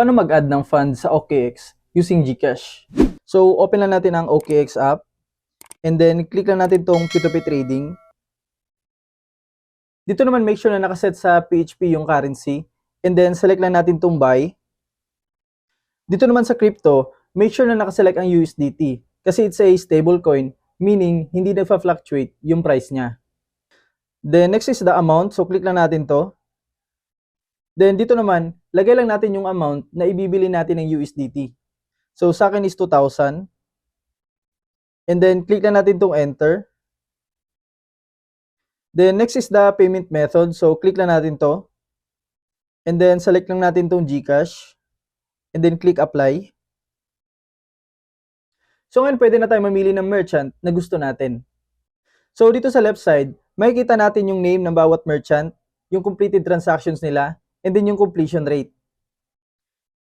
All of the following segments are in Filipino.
Paano mag-add ng funds sa OKX using GCash? So, open lang natin ang OKX app. And then, click lang natin tong P2P trading. Dito naman, make sure na nakaset sa PHP yung currency. And then, select lang natin tong buy. Dito naman sa crypto, make sure na nakaselect ang USDT. Kasi it's a stable coin, meaning hindi nagfa-fluctuate yung price niya. Then, next is the amount. So, click lang natin to. Then, dito naman, lagay lang natin yung amount na ibibili natin ng USDT. So, sa akin is 2,000. And then, click lang natin itong enter. Then, next is the payment method. So, click lang natin to. And then, select lang natin itong GCash. And then, click apply. So, ngayon pwede na tayo mamili ng merchant na gusto natin. So, dito sa left side, makikita natin yung name ng bawat merchant, yung completed transactions nila, and then yung completion rate.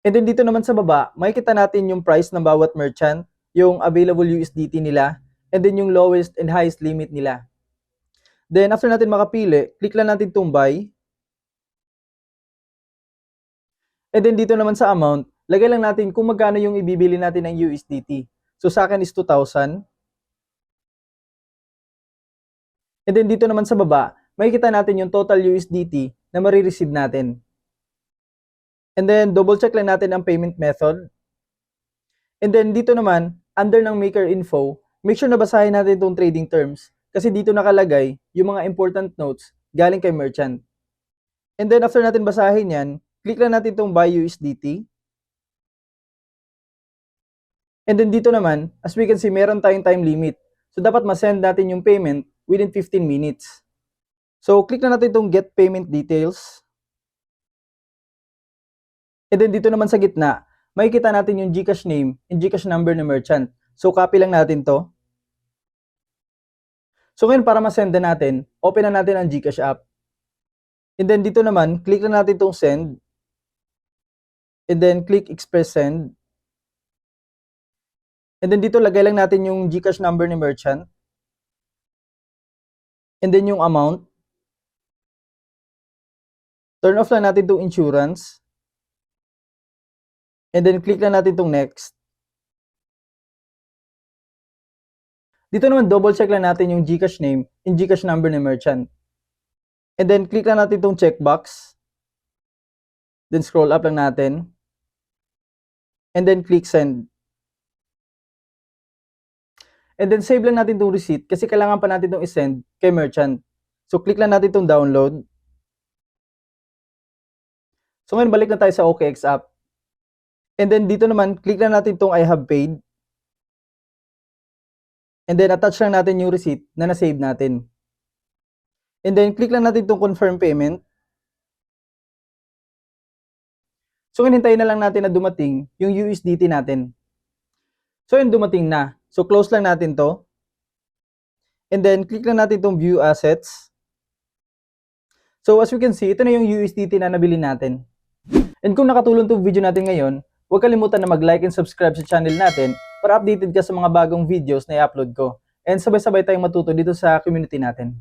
And then, dito naman sa baba, makikita natin yung price ng bawat merchant, yung available USDT nila, and then yung lowest and highest limit nila. Then, after natin makapili, click lang natin itong buy. And then, dito naman sa amount, lagay lang natin kung magkano yung ibibili natin ng USDT. So, sa akin is 2,000. And then, dito naman sa baba, makikita natin yung total USDT na marireceive natin. And then, double check lang natin ang payment method. And then, dito naman, under ng maker info, make sure na basahin natin itong trading terms kasi dito nakalagay yung mga important notes galing kay merchant. And then, after natin basahin yan, click lang natin itong buy USDT. And then, dito naman, as we can see, meron tayong time limit. So, dapat masend natin yung payment within 15 minutes. So, click na natin itong get payment details. And then, dito naman sa gitna, makikita natin yung GCash name and GCash number ng merchant. So, copy lang natin to. So, ngayon para masend natin, open na natin ang GCash app. And then, dito naman, click na natin itong send. And then, click express send. And then, dito lagay lang natin yung GCash number ni merchant. And then, yung amount. Turn off lang natin itong insurance. And then, click lang natin itong next. Dito naman, double check lang natin yung GCash name and GCash number ni merchant. And then, click lang natin itong checkbox. Then, scroll up lang natin. And then, click send. And then, save lang natin itong receipt kasi kailangan pa natin itong isend kay merchant. So, click lang natin itong download. So, ngayon, balik na tayo sa OKX app. And then, dito naman, click lang natin itong I have paid. And then, attach lang natin yung receipt na na-save natin. And then, click lang natin itong confirm payment. So, hintayin na lang natin na dumating yung USDT natin. So, yun dumating na. So, close lang natin to. And then, click lang natin itong view assets. So, as we can see, ito na yung USDT na nabili natin. And kung nakatulong itong video natin ngayon, huwag kalimutan na mag-like and subscribe sa channel natin para updated ka sa mga bagong videos na i-upload ko. And sabay-sabay tayong matuto dito sa community natin.